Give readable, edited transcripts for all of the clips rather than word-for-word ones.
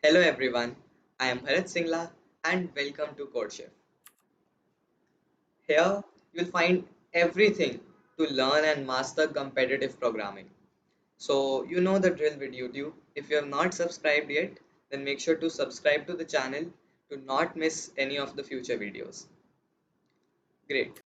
Hello everyone, I am Bharat Singla and welcome to CodeChef. Here you'll find everything to learn and master competitive programming. So you know the drill with YouTube. If you have not subscribed yet, then make sure to subscribe to the channel to not miss any of the future videos. Great.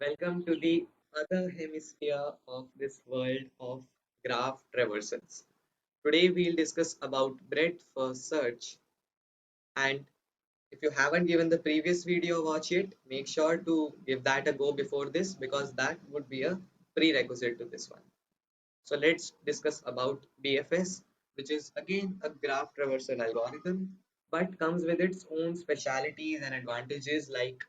Welcome to the other hemisphere of this world of graph traversals. Today we'll discuss about breadth first search, and if you haven't given the previous video watch it, make sure to give that a go before this because that would be a prerequisite to this one. So let's discuss about BFS, which is again a graph traversal algorithm, but comes with its own specialities and advantages like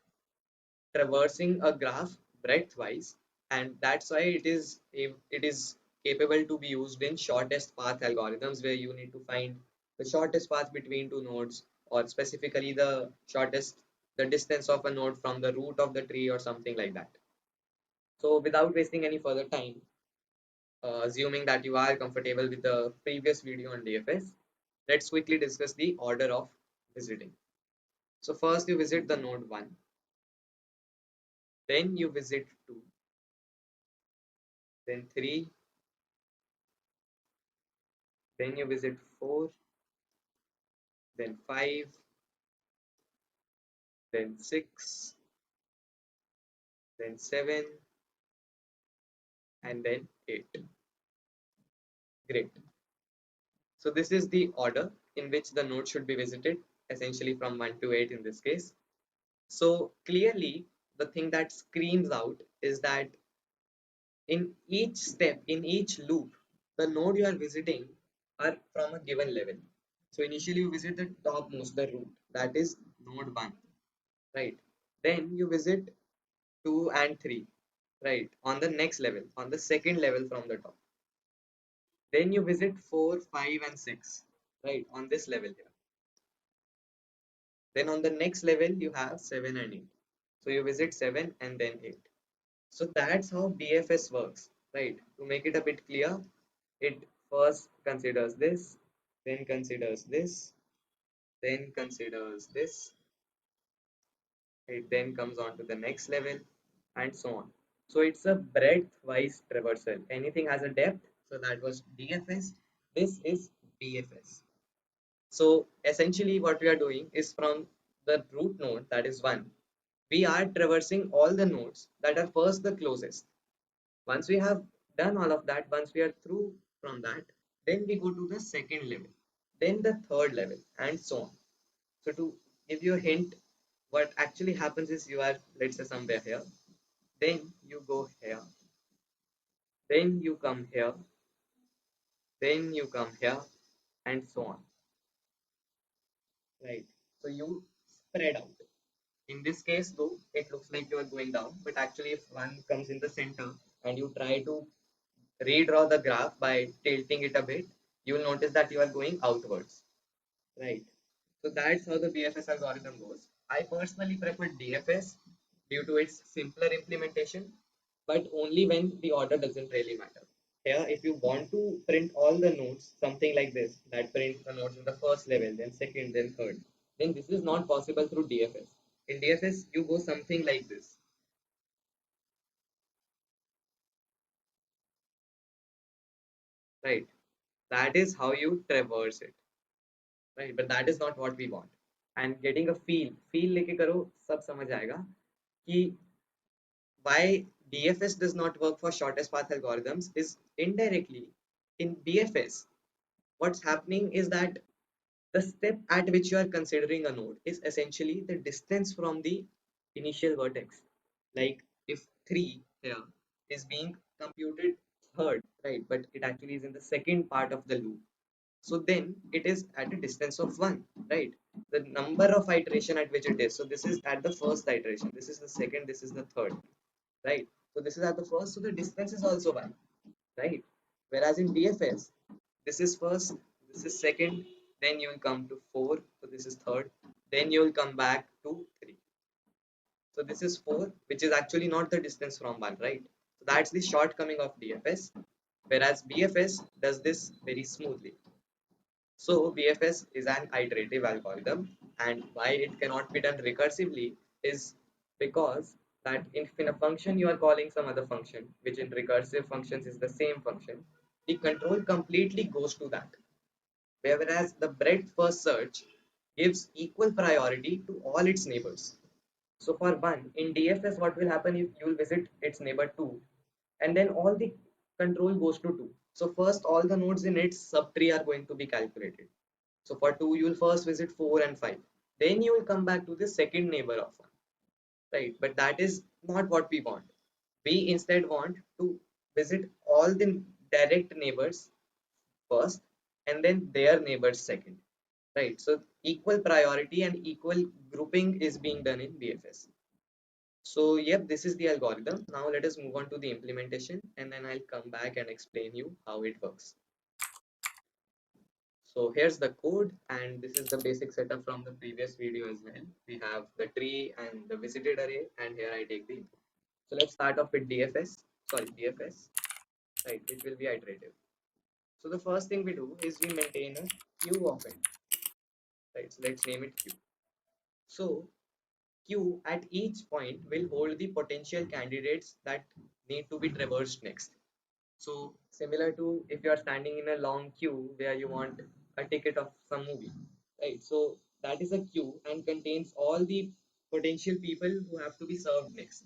traversing a graph breadth-wise, and that's why it is capable to be used in shortest path algorithms where you need to find the shortest path between two nodes, or specifically the distance of a node from the root of the tree or something like that. So without wasting any further time, assuming that you are comfortable with the previous video on DFS, let's quickly discuss the order of visiting. So first you visit the node 1, then you visit 2, then 3, then you visit 4, then 5, then 6, then 7, and then 8. Great. So this is the order in which the node should be visited, essentially from 1 to 8 in this case. So clearly, the thing that screams out is that in each step, in each loop, the node you are visiting are from a given level. So initially you visit the topmost, the root, that is node 1, right? Then you visit 2 and 3, right, on the next level, on the second level from the top. Then you visit 4, 5 and 6, right, on this level here. Then on the next level you have 7 and 8, so you visit 7 and then 8. So that's how BFS works, right? To make it a bit clear, it first considers this, then considers this, then considers this, it then comes on to the next level, and so on. So it's a breadth-wise traversal. Anything has a depth, so that was DFS. This is BFS. So essentially, what we are doing is from the root node, that is 1, we are traversing all the nodes that are first the closest. Once we have done all of that, once we are through from that, then we go to the second level, then the third level, and so on. So to give you a hint, what actually happens is you are, let's say, somewhere here, then you go here, then you come here, then you come here, and so on, right? So you spread out. In this case, though, it looks like you are going down, but actually, if one comes in the center and you try to redraw the graph by tilting it a bit, you will notice that you are going outwards, right? So that's how the BFS algorithm goes. I personally prefer DFS due to its simpler implementation, but only when the order doesn't really matter. Here, if you want to print all the nodes, something like this, that prints the nodes in the first level, then second, then third, then this is not possible through DFS. In DFS, you go something like this, right? That is how you traverse it, right? But that is not what we want. And getting a feel लेके करो सब समझ आएगा कि why DFS does not work for shortest path algorithms is indirectly in BFS. What's happening is that the step at which you are considering a node is essentially the distance from the initial vertex. Like if 3 here is being computed third, right? But it actually is in the second part of the loop. So then it is at a distance of 1, right? The number of iteration at which it is. So this is at the first iteration. This is the second. This is the third, right? So this is at the first. So the distance is also 1, right? Whereas in DFS, this is first, this is second, then you will come to 4, so this is third, then you will come back to 3. So this is 4, which is actually not the distance from 1, right? So that's the shortcoming of DFS, whereas BFS does this very smoothly. So BFS is an iterative algorithm, and why it cannot be done recursively is because that if in a function you are calling some other function, which in recursive functions is the same function, the control completely goes to that. Whereas the breadth first search gives equal priority to all its neighbors. So for one, in DFS, what will happen if you will visit its neighbor 2, and then all the control goes to 2. So first, all the nodes in its subtree are going to be calculated. So for 2, you will first visit 4 and 5. Then you will come back to the second neighbor of 1, right? But that is not what we want. We instead want to visit all the direct neighbors first and then their neighbors second, right? So equal priority and equal grouping is being done in BFS. So yep, this is the algorithm. Now let us move on to the implementation and then I'll come back and explain you how it works. So here's the code and this is the basic setup from the previous video as well. We have the tree and the visited array and here I take the input. So let's start off with BFS, right, which will be iterative. So the first thing we do is we maintain a queue of it, right? So let's name it queue. So queue at each point will hold the potential candidates that need to be traversed next. So similar to if you are standing in a long queue where you want a ticket of some movie, right? So that is a queue and contains all the potential people who have to be served next.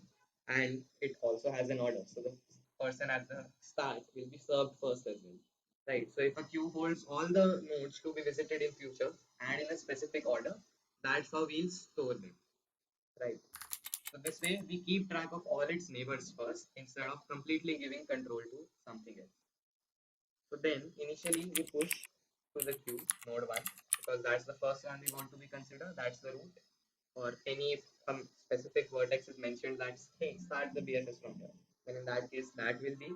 And it also has an order. So the person at the start will be served first as well. Right. So if a queue holds all the nodes to be visited in future and in a specific order, that's how we'll store them. Right. So this way we keep track of all its neighbors first instead of completely giving control to something else. So then initially we push to the queue node 1 because that's the first one we want to be considered. That's the root or any specific vertex is mentioned that's hey start the BFS from here. Then in that case that will be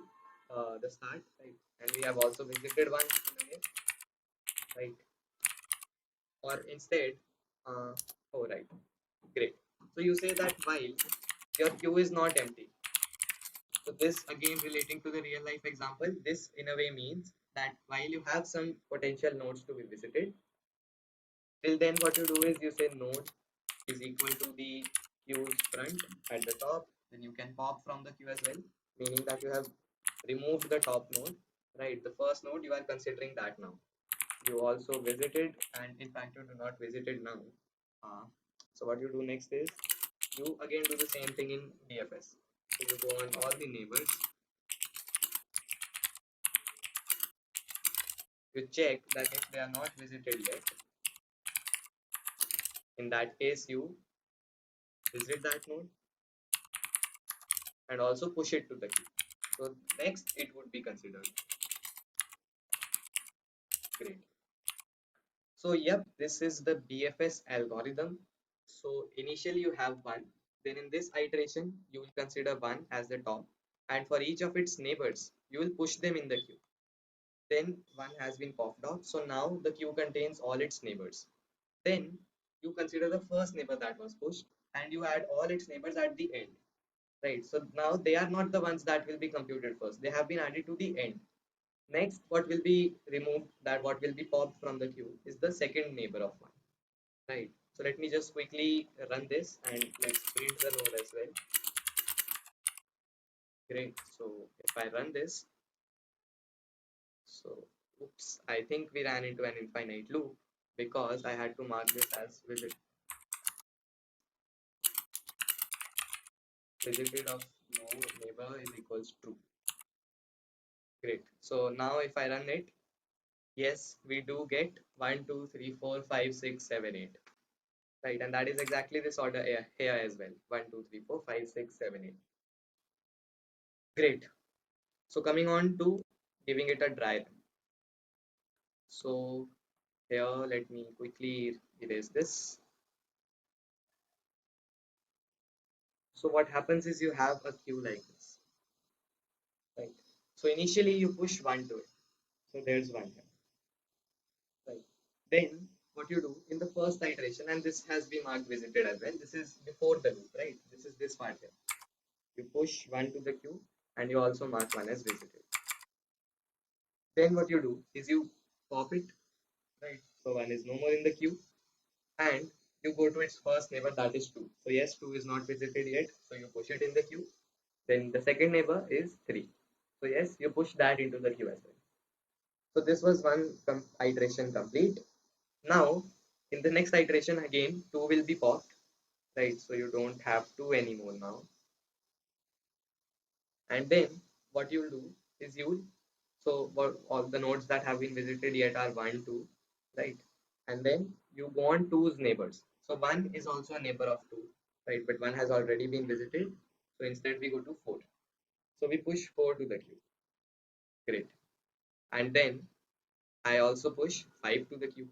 the start, right? And we have also visited one in a way, right? Or instead, uh, oh right, great. So you say that while your queue is not empty. So this again relating to the real life example, this in a way means that while you have some potential nodes to be visited, till then what you do is you say node is equal to the queue's front at the top, then you can pop from the queue as well, meaning that you have removed the top node, right? The first node you are considering that now. You also visited and in fact you do not visit it now. So what you do next is you again do the same thing in BFS. So you go on all the neighbors, you check that if they are not visited yet, in that case you visit that node and also push it to the queue. So next it would be considered. Great. So yep, this is the BFS algorithm. So initially you have one, then in this iteration you will consider one as the top, and for each of its neighbors you will push them in the queue. Then one has been popped off. So now the queue contains all its neighbors. Then you consider the first neighbor that was pushed and you add all its neighbors at the end. Right. So now they are not the ones that will be computed first. They have been added to the end. Next, what will be removed, that what will be popped from the queue is the second neighbor of one. Right. So let me just quickly run this and let's print the node as well. Great. So if I run this, so oops, I think we ran into an infinite loop because I had to mark this as visited of no neighbor is equals true. Great. So now if I run it, yes, we do get 1, 2, 3, 4, 5, 6, 7, 8. Right. And that is exactly this order here as well. 1, 2, 3, 4, 5, 6, 7, 8. Great. So coming on to giving it a dry run. So here, let me quickly erase this. So what happens is you have a queue like this, right? So initially you push one to it. So there's one here, right? Then what you do in the first iteration, and this has been marked visited as well. This is before the loop, right? This is this part here. You push one to the queue and you also mark one as visited. Then what you do is you pop it right? So 1 is no more in the queue, and you go to its first neighbor, that is 2. So yes, 2 is not visited yet, so you push it in the queue. Then the second neighbor is 3. So yes, you push that into the queue as well. So this was one iteration complete. Now, in the next iteration again, 2 will be popped, right? So you don't have 2 anymore now. And then what you'll do is so what all the nodes that have been visited yet are 1, 2, right? And then you go on 2's neighbors. So 1 is also a neighbor of 2, right? But 1 has already been visited. So instead we go to 4. So we push 4 to the queue. Great. And then I also push 5 to the queue.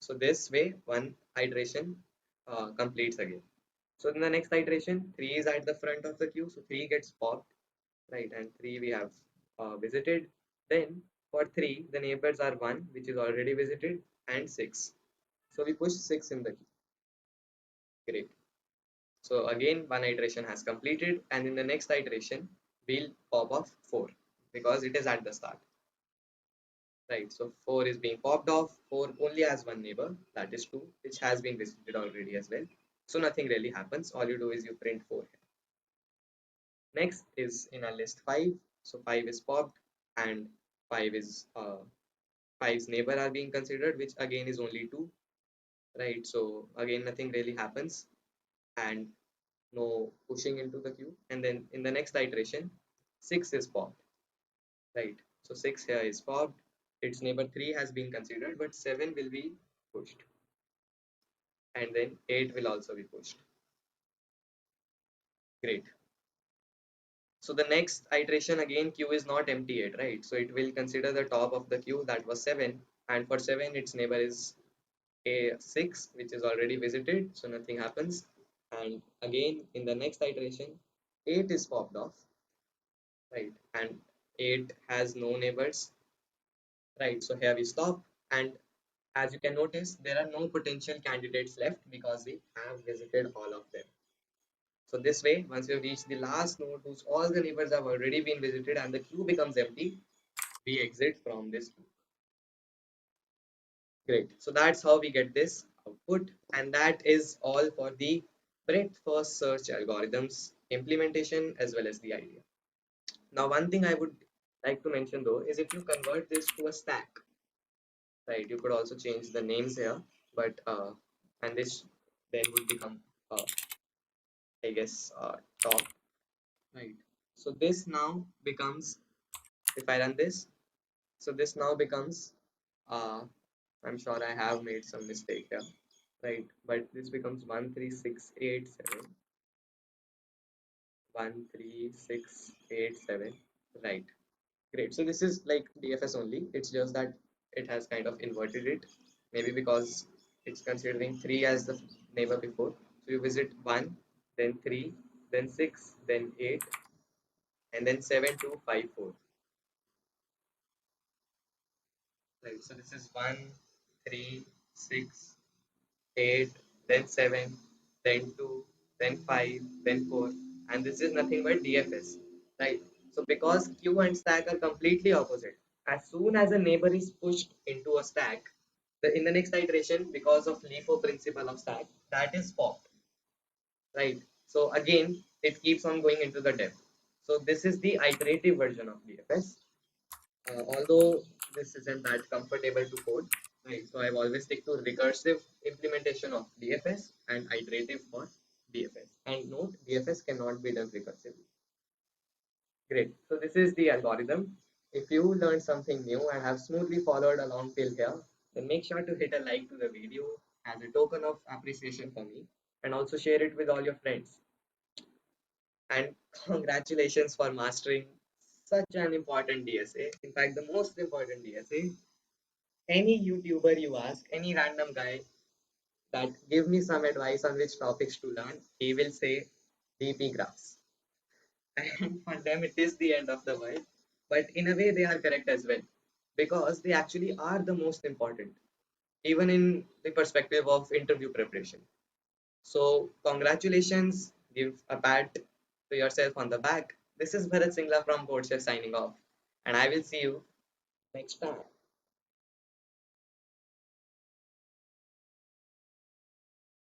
So this way, one iteration completes again. So in the next iteration, 3 is at the front of the queue. So 3 gets popped, right? And 3 we have visited. Then for 3, the neighbors are 1, which is already visited, and 6. So we push 6 in the queue. Great. So again, one iteration has completed. And in the next iteration, we'll pop off 4 because it is at the start. Right, so 4 is being popped off. 4 only has one neighbor, that is 2, which has been visited already as well. So nothing really happens. All you do is you print 4 here. Next is in our list 5. So 5 is popped, and 5 is 5's neighbor are being considered, which again is only 2. Right, so again nothing really happens, and no pushing into the queue. And then in the next iteration, 6 is popped. Right, so 6 here is popped. Its neighbor 3 has been considered, but 7 will be pushed, and then 8 will also be pushed. Great. So the next iteration again, queue is not empty yet, right? So it will consider the top of the queue, that was 7, and for 7 its neighbor is a 6, which is already visited, so nothing happens. And again in the next iteration, 8 is popped off, right? And 8 has no neighbors, right? So here we stop, and as you can notice, there are no potential candidates left because we have visited all of them. So this way, once you reach the last node whose all the neighbors have already been visited and the queue becomes empty, we exit from this queue. Great. So that's how we get this output. And that is all for the breadth first search algorithms implementation as well as the idea. Now, one thing I would like to mention though is if you convert this to a stack, right, you could also change the names here, but and this then would become, I guess, top, right? So this now becomes, if I run this, so this now becomes, uh, I'm sure I have made some mistake here, right? But this becomes 13687, 13687, right? Great. So this is like BFS only. It's just that it has kind of inverted it, maybe because it's considering 3 as the neighbor before. So you visit 1, then 3, then 6, then 8, and then 7, 2, 5, 4. Right. So this is 1, 3, 6, 8, then 7, then 2, then 5, then 4, and this is nothing but DFS, right? So because queue and stack are completely opposite, as soon as a neighbor is pushed into a stack, in the next iteration, because of LIFO principle of stack, that is popped, right? So again, it keeps on going into the depth. So this is the iterative version of DFS. Although this isn't that comfortable to code, right? So I've always stick to recursive implementation of DFS and iterative for DFS. And note, DFS cannot be done recursively. Great. So this is the algorithm. If you learned something new and have smoothly followed along till here, then make sure to hit a like to the video as a token of appreciation for me, and also share it with all your friends. And congratulations for mastering such an important DSA. In fact, the most important DSA. Any YouTuber you ask, any random guy that give me some advice on which topics to learn, he will say DP graphs. And for them, it is the end of the world. But in a way, they are correct as well because they actually are the most important, even in the perspective of interview preparation. So, congratulations, give a pat to yourself on the back. This is Bharat Singla from CodeChef signing off, and I will see you next time.